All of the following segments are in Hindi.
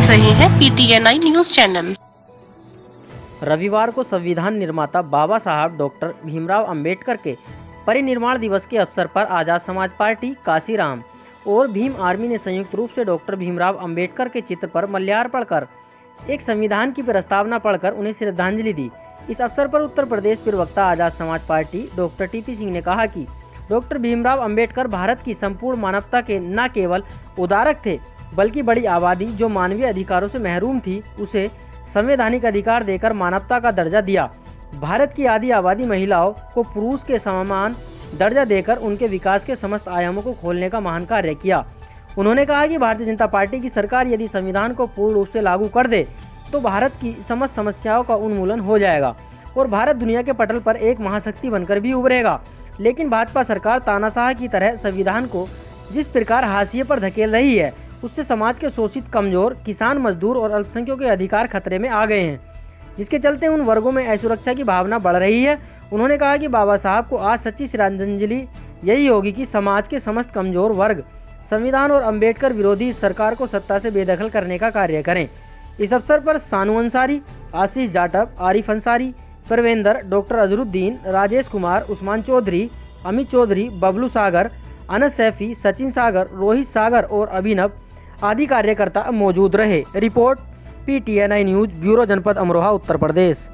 देख रहे हैं PTNI न्यूज चैनल। रविवार को संविधान निर्माता बाबा साहब डॉक्टर भीमराव अंबेडकर के परिनिर्वाण दिवस के अवसर पर आजाद समाज पार्टी, काशीराम और भीम आर्मी ने संयुक्त रूप से डॉक्टर भीमराव अंबेडकर के चित्र पर माल्यार्पण कर एक संविधान की प्रस्तावना पढ़कर उन्हें श्रद्धांजलि दी। इस अवसर पर उत्तर प्रदेश प्रवक्ता Azad Samaj party doctor TP Singh ने कहा कि डॉक्टर भीमराव अंबेडकर भारत की संपूर्ण मानवता के न केवल उदारक थे, बल्कि बड़ी आबादी जो मानवीय अधिकारों से महरूम थी, उसे संवैधानिक अधिकार देकर मानवता का दर्जा दिया। भारत की आधी आबादी महिलाओं को पुरुष के समान दर्जा देकर उनके विकास के समस्त आयामों को खोलने का महान कार्य किया। उन्होंने कहा कि भारतीय जनता पार्टी की सरकार यदि संविधान को पूर्ण रूप से लागू कर दे तो भारत की समस्त समस्याओं का उन्मूलन हो जाएगा और भारत दुनिया के पटल पर एक महाशक्ति बनकर भी उभरेगा। लेकिन भाजपा सरकार तानाशाह की तरह संविधान को जिस प्रकार हाशिए पर धकेल रही है, उससे समाज के शोषित, कमजोर, किसान, मजदूर और अल्पसंख्यकों के अधिकार खतरे में आ गए हैं, जिसके चलते उन वर्गों में असुरक्षा की भावना बढ़ रही है। उन्होंने कहा कि बाबा साहब को आज सच्ची श्रद्धांजलि यही होगी कि समाज के समस्त कमजोर वर्ग संविधान और अंबेडकर विरोधी सरकार को सत्ता से बेदखल करने का कार्य करें। इस अवसर पर सानू अंसारी, आशीष जाटव, आरिफ अंसारी, परवेंद्र, डॉक्टर अजरुद्दीन, राजेश कुमार, उस्मान चौधरी, अमित चौधरी, बबलू सागर, अनस सैफी, सचिन सागर, रोहित सागर और अभिनव आदि कार्यकर्ता मौजूद रहे। रिपोर्ट PTNI न्यूज ब्यूरो, जनपद अमरोहा, उत्तर प्रदेश।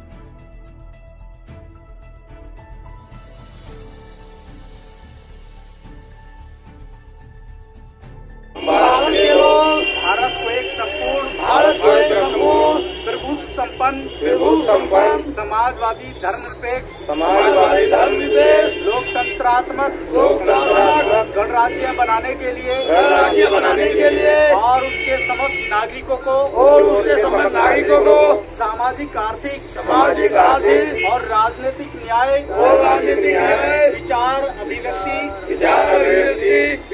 भारत को एक संपूर्ण त्रिभुज संपन्न समाजवादी धर्मनिरपेक्ष लोकतंत्रात्मक गणराज्य बनाने के लिए और उसके समस्त नागरिकों को सामाजिक आर्थिक और राजनीतिक न्याय विचार अभिव्यक्ति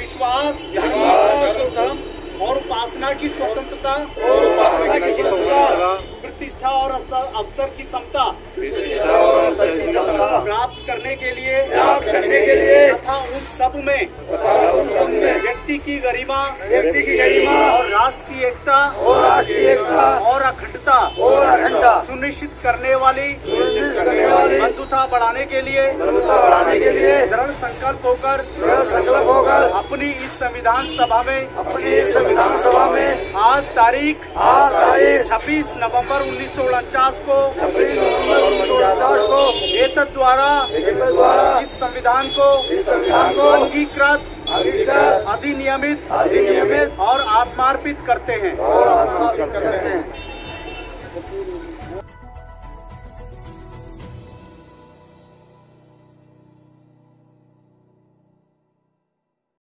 विश्वास और उपासना की स्वतंत्रता प्रतिष्ठा और अवसर की समता प्राप्त करने के लिए तथा उन सब में व्यक्ति की गरिमा और राष्ट्र की एकता और अखंडता सुनिश्चित करने वाली बंधुता बढ़ाने के लिए दृढ़ संकल्प होकर अपनी इस संविधान सभा में आज तारीख 26 नवंबर 1949 को एतद द्वारा इस संविधान को अंगीकृत, अधिनियमित और आत्मार्पित करते हैं।